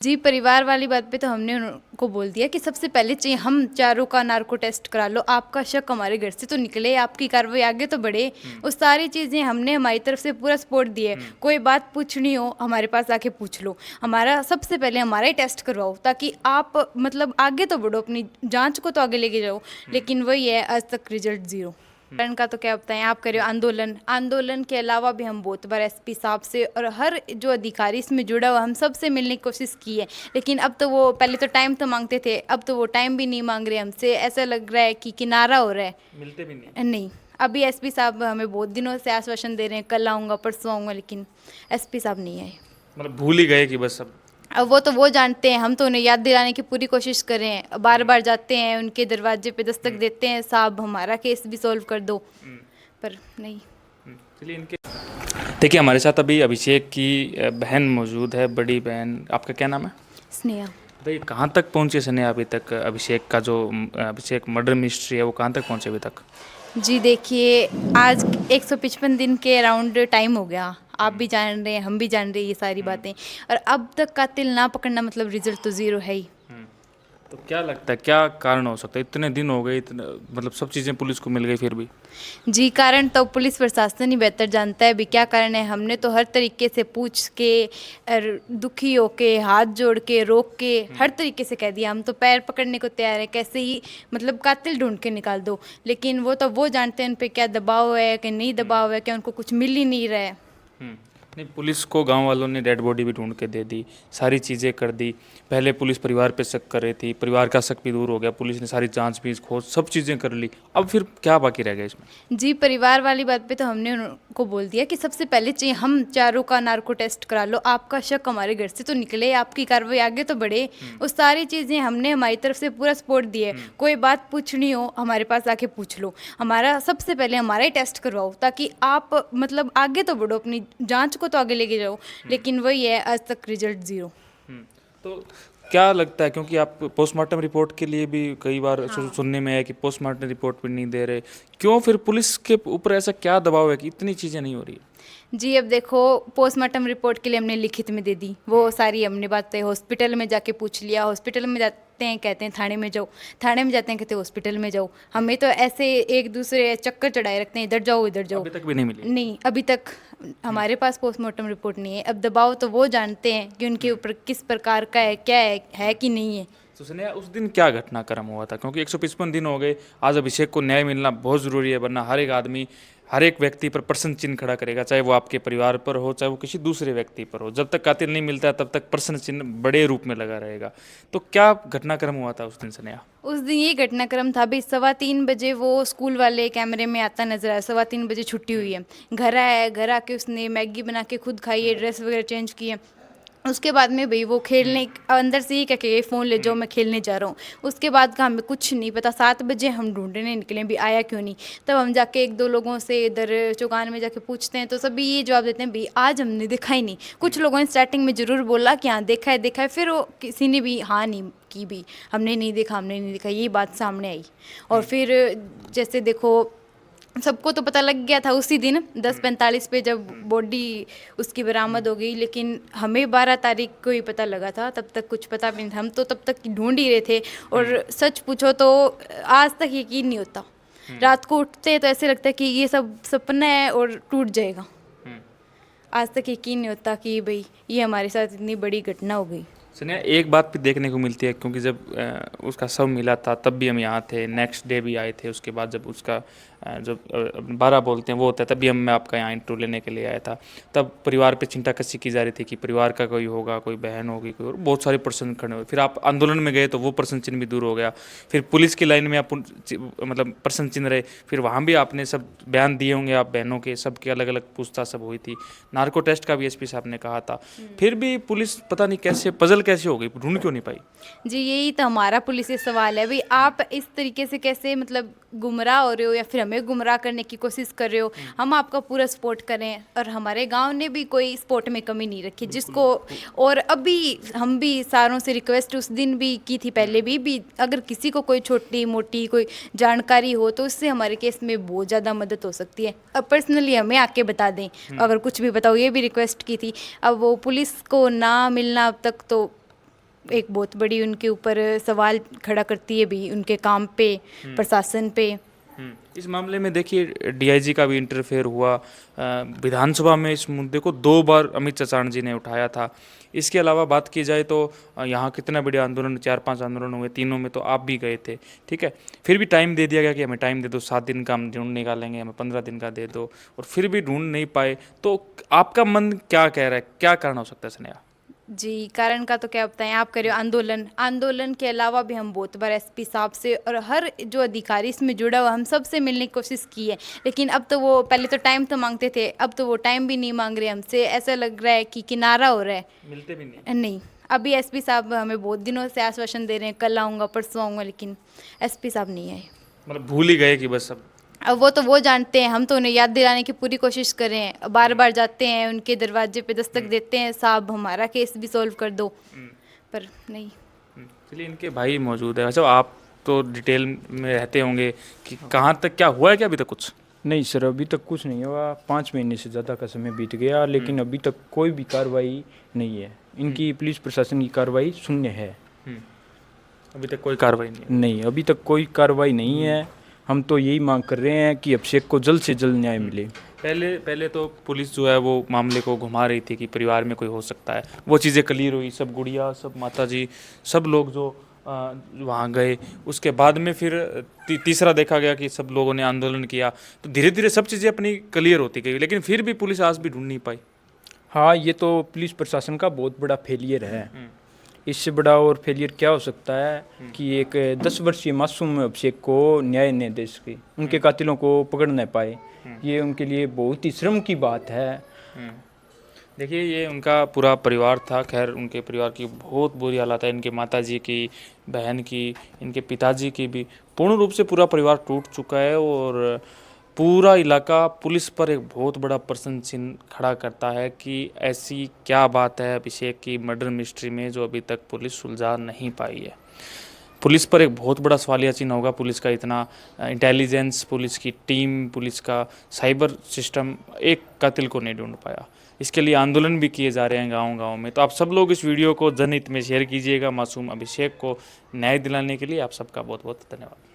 जी, परिवार वाली बात पे तो हमने उनको बोल दिया कि सबसे पहले चाहिए हम चारों का नार्को टेस्ट करा लो। आपका शक हमारे घर से तो निकले, आपकी कार्रवाई आगे तो बढ़े। उस सारी चीज़ें हमने हमारी तरफ से पूरा सपोर्ट दिया है। कोई बात पूछनी हो हमारे पास आके पूछ लो। हमारा सबसे पहले हमारा ही टेस्ट करवाओ ताकि आप मतलब आगे तो बढ़ो, अपनी जाँच को तो आगे लेके जाओ। लेकिन वही है, आज तक रिजल्ट ज़ीरो। कारण का तो क्या बताएं, आप करियो आंदोलन। आंदोलन के अलावा भी हम बहुत बार एसपी साहब से और हर जो अधिकारी इसमें जुड़ा हुआ हम सब से मिलने की कोशिश की है। लेकिन अब तो वो पहले तो टाइम तो मांगते थे, अब तो वो टाइम भी नहीं मांग रहे हमसे। ऐसा लग रहा है कि किनारा हो रहा है। मिलते भी नहीं। नहीं, अभी एसपी साहब हमें बहुत दिनों से आश्वासन दे रहे हैं कल आऊँगा परसों आऊँगा, लेकिन एसपी साहब नहीं आए। मतलब भूल ही गए कि बस अब। अब वो तो वो जानते हैं, हम तो उन्हें याद दिलाने की पूरी कोशिश कर रहे हैं। बार बार जाते हैं उनके दरवाजे पे, दस्तक देते हैं, साहब हमारा केस भी सॉल्व कर दो, पर नहीं। चलिए इनके देखिए, हमारे साथ अभी अभिषेक की बहन मौजूद है, बड़ी बहन। आपका क्या नाम है? स्नेहा। बताइए कहाँ तक पहुँचे स्नेहा अभी तक? अभिषेक का जो अभिषेक मर्डर मिस्ट्री है वो कहाँ तक पहुँचे अभी तक? जी देखिए, आज 155 दिन के अराउंड टाइम हो गया। आप भी जान रहे हैं, हम भी जान रहे हैं ये सारी बातें। और अब तक कातिल ना पकड़ना मतलब रिजल्ट तो ज़ीरो है ही। तो क्या लगता है क्या कारण हो सकता है? इतने दिन हो गए, इतने मतलब सब चीज़ें पुलिस को मिल गई फिर भी। जी, कारण तो पुलिस प्रशासन ही बेहतर जानता है अभी क्या कारण है। हमने तो हर तरीके से पूछ के और दुखी होके, हाथ जोड़ के, रोक के, हर तरीके से कह दिया। हम तो पैर पकड़ने को तैयार है, कैसे ही मतलब कातिल ढूंढ के निकाल दो। लेकिन वो तो वो जानते हैं उन पे क्या दबाव है कि नहीं दबाव है, क्या उनको कुछ मिल ही नहीं रहा है। नहीं, पुलिस को गांव वालों ने डेड बॉडी भी ढूंढ के दे दी, सारी चीज़ें कर दी। पहले पुलिस परिवार पे शक कर रही थी, परिवार का शक भी दूर हो गया, पुलिस ने सारी जांच भी खोज सब चीज़ें कर ली। अब फिर क्या बाकी रह गया इसमें? जी, परिवार वाली बात पे तो हमने उनको बोल दिया कि सबसे पहले चाहिए हम चारों का नार्को टेस्ट करा लो। आपका शक हमारे घर से तो निकले, आपकी कार्रवाई आगे तो बढ़े। उस सारी चीज़ें हमने हमारी तरफ से पूरा सपोर्ट दिया है। कोई बात पूछनी हो हमारे पास आके पूछ लो। हमारा सबसे पहले हमारा ही टेस्ट करवाओ ताकि आप मतलब आगे तो बढ़ो, अपनी जाँच को तो आगे लेके जाओ। लेकिन वही है, आज तक रिजल्ट ज़ीरो। तो क्या लगता है, क्योंकि आप पोस्टमार्टम रिपोर्ट के लिए भी कई बार सुनने में आया कि पोस्टमार्टम रिपोर्ट भी नहीं दे रहे, क्यों? फिर पुलिस के ऊपर ऐसा क्या दबाव है कि इतनी चीज़ें नहीं हो रही? जी, अब देखो, पोस्टमार्टम रिपोर्ट के लिए हमने लिखित में दे दी, वो सारी हमने बातें हॉस्पिटल में जाके पूछ लिया। हॉस्पिटल में जाते हैं कहते हैं थाने में जाओ, थाने में जाते हैं कहते हैं हॉस्पिटल में जाओ। हमें तो ऐसे एक दूसरे चक्कर चढ़ाए रखते हैं, इधर जाओ इधर जाओ। अभी तक भी नहीं मिली? नहीं, अभी तक हमारे पास पोस्टमार्टम रिपोर्ट नहीं है। अब दबाव तो वो जानते हैं कि उनके ऊपर किस प्रकार का है, क्या है कि नहीं है। तो स्नेहा, उस दिन क्या घटनाक्रम हुआ था? क्योंकि 155 दिन हो गए, आज अभिषेक को न्याय मिलना बहुत ज़रूरी है, वरना हर एक आदमी हर एक व्यक्ति पर प्रश्न चिन्ह खड़ा करेगा, चाहे वो आपके परिवार पर हो, चाहे वो किसी दूसरे व्यक्ति पर हो। जब तक कातिल नहीं मिलता है तब तक प्रश्न चिन्ह बड़े रूप में लगा रहेगा। तो क्या घटनाक्रम हुआ था उस दिन स्नेहा? उस दिन ये घटनाक्रम था भाई, 3:15 बजे वो स्कूल वाले कैमरे में आता नजर आया। 3:15 बजे छुट्टी हुई है, घर आया है, घर आके उसने मैगी बना के खुद खाई है, ड्रेस वगैरह चेंज की है। उसके बाद में भाई वो खेलने अंदर से ही क्या ये फ़ोन ले जाओ मैं खेलने जा रहा हूँ। उसके बाद का हमें कुछ नहीं पता। 7 बजे हम ढूंढने निकले भी आया क्यों नहीं। तब हम जाके एक दो लोगों से इधर चौगान में जाके पूछते हैं तो सभी ये जवाब देते हैं भाई आज हमने देखा ही नहीं। कुछ लोगों ने स्टार्टिंग में ज़रूर बोला कि हाँ देखा है देखा है, फिर वो किसी ने भी हाँ नहीं की भी, हमने नहीं देखा हमने नहीं देखा, ये बात सामने आई। और फिर जैसे देखो सबको तो पता लग गया था उसी दिन 10:45 पे जब बॉडी उसकी बरामद हो गई। लेकिन हमें 12 तारीख को ही पता लगा था, तब तक कुछ पता भी नहीं था। हम तो तब तक ढूंढ ही रहे थे। और सच पूछो तो आज तक यकीन नहीं होता। रात को उठते तो ऐसे लगता है कि ये सब सपना है और टूट जाएगा। आज तक यकीन नहीं होता कि भाई ये हमारे साथ इतनी बड़ी घटना हो गई। स्नेहा, एक बात भी देखने को मिलती है, क्योंकि जब उसका शव मिला था तब भी हम यहाँ थे, नेक्स्ट डे भी आए थे। उसके बाद जब उसका जब 12 बोलते हैं वो होता है, तभी मैं आपका यहाँ इंटरव्यू लेने के लिए आया था। तब परिवार पे चिंता कसी की जा रही थी कि परिवार का कोई होगा, कोई बहन होगी, कोई और बहुत सारे प्रश्न खड़े हुए। फिर आप आंदोलन में गए तो वो प्रश्न चिन्ह भी दूर हो गया। फिर पुलिस की लाइन में आप मतलब प्रश्न चिन्ह रहे, फिर वहाँ भी आपने सब बयान दिए होंगे, आप बहनों के सबके अलग अलग पूछताछ सब हुई थी। नार्को टेस्ट का भी एसपी साहब ने कहा था। फिर भी पुलिस पता नहीं कैसे पजल कैसे हो गई, ढूंढ क्यों नहीं पाई? जी, यही तो हमारा पुलिस से सवाल है भाई, आप इस तरीके से कैसे मतलब गुमराह हो रहे हो या फिर हमें गुमराह करने की कोशिश कर रहे हो। हम आपका पूरा सपोर्ट करें और हमारे गांव ने भी कोई सपोर्ट में कमी नहीं रखी जिसको। और अभी हम भी सारों से रिक्वेस्ट उस दिन भी की थी, पहले भी अगर किसी को कोई छोटी मोटी कोई जानकारी हो तो उससे हमारे केस में बहुत ज़्यादा मदद हो सकती है। अब पर्सनली हमें आके बता दें, अगर कुछ भी बताओ, ये भी रिक्वेस्ट की थी। अब वो पुलिस को ना मिलना अब तक तो एक बहुत बड़ी उनके ऊपर सवाल खड़ा करती है भी, उनके काम पे, प्रशासन पे। इस मामले में देखिए डीआईजी का भी इंटरफेयर हुआ। विधानसभा में इस मुद्दे को 2 बार अमित चाचाण जी ने उठाया था। इसके अलावा बात की जाए तो यहाँ कितना बड़े आंदोलन, 4-5 आंदोलन हुए, तीनों में तो आप भी गए थे, ठीक है। फिर भी टाइम दे दिया गया कि हमें टाइम दे दो, 7 दिन का हम ढूंढ निकालेंगे, हमें 15 दिन का दे दो, और फिर भी ढूंढ नहीं पाए। तो आपका मन क्या कह रहा है, क्या कारण हो सकता है स्नेहा? जी, कारण का तो क्या बताएं, आप करिए आंदोलन, आंदोलन के अलावा भी हम बहुत बार एसपी साहब से और हर जो अधिकारी इसमें जुड़ा हुआ, हम सब से मिलने की कोशिश की है। लेकिन अब तो वो, पहले तो टाइम तो मांगते थे, अब तो वो टाइम भी नहीं मांग रहे हमसे। ऐसा लग रहा है कि किनारा हो रहा है। मिलते भी नहीं? नहीं, अभी एसपी साहब हमें बहुत दिनों से आश्वासन दे रहे हैं, कल आऊँगा, परसों आऊँगा, लेकिन एसपी साहब नहीं आए। मतलब भूल ही गए कि बस अब वो तो वो जानते हैं, हम तो उन्हें याद दिलाने की पूरी कोशिश कर रहे हैं। बार बार जाते हैं उनके दरवाजे पे, दस्तक देते हैं, साहब हमारा केस भी सॉल्व कर दो, पर नहीं। चलिए, इनके भाई मौजूद है। अच्छा, आप तो डिटेल में रहते होंगे कि कहाँ तक क्या हुआ है, क्या अभी तक कुछ? नहीं सर, अभी तक कुछ नहीं हुआ। 5 महीने से ज़्यादा का समय बीत गया, लेकिन अभी तक कोई भी कार्रवाई नहीं है। इनकी पुलिस प्रशासन की कार्रवाई शून्य है। अभी तक कोई कार्रवाई नहीं? नहीं, अभी तक कोई कार्रवाई नहीं है। हम तो यही मांग कर रहे हैं कि अभिषेक को जल्द से जल्द न्याय मिले। पहले तो पुलिस जो है वो मामले को घुमा रही थी कि परिवार में कोई हो सकता है, वो चीज़ें क्लियर हुई, सब गुड़िया, सब माताजी, सब लोग जो वहाँ गए। उसके बाद में फिर तीसरा देखा गया कि सब लोगों ने आंदोलन किया, तो धीरे धीरे सब चीज़ें अपनी क्लियर होती गई, लेकिन फिर भी पुलिस आज भी ढूंढ नहीं पाई। हाँ, ये तो पुलिस प्रशासन का बहुत बड़ा फेलियर है। इससे बड़ा और फेलियर क्या हो सकता है कि एक 10 वर्षीय मासूम अभिषेक को न्याय नहीं दे सके, उनके कातिलों को पकड़ नहीं पाए। ये उनके लिए बहुत ही शर्म की बात है। देखिए, ये उनका पूरा परिवार था। खैर, उनके परिवार की बहुत बुरी हालत है, इनके माताजी की, बहन की, इनके पिताजी की भी। पूर्ण रूप से पूरा परिवार टूट चुका है और पूरा इलाका पुलिस पर एक बहुत बड़ा प्रश्न चिन्ह खड़ा करता है कि ऐसी क्या बात है अभिषेक की मर्डर मिस्ट्री में जो अभी तक पुलिस सुलझा नहीं पाई है। पुलिस पर एक बहुत बड़ा सवालिया चिन्ह होगा। पुलिस का इतना इंटेलिजेंस, पुलिस की टीम, पुलिस का साइबर सिस्टम एक कातिल को नहीं ढूंढ पाया। इसके लिए आंदोलन भी किए जा रहे हैं गांव-गांव में। तो आप सब लोग इस वीडियो को जनहित में शेयर कीजिएगा। मासूम अभिषेक को न्याय दिलाने के लिए आप सबका बहुत बहुत धन्यवाद।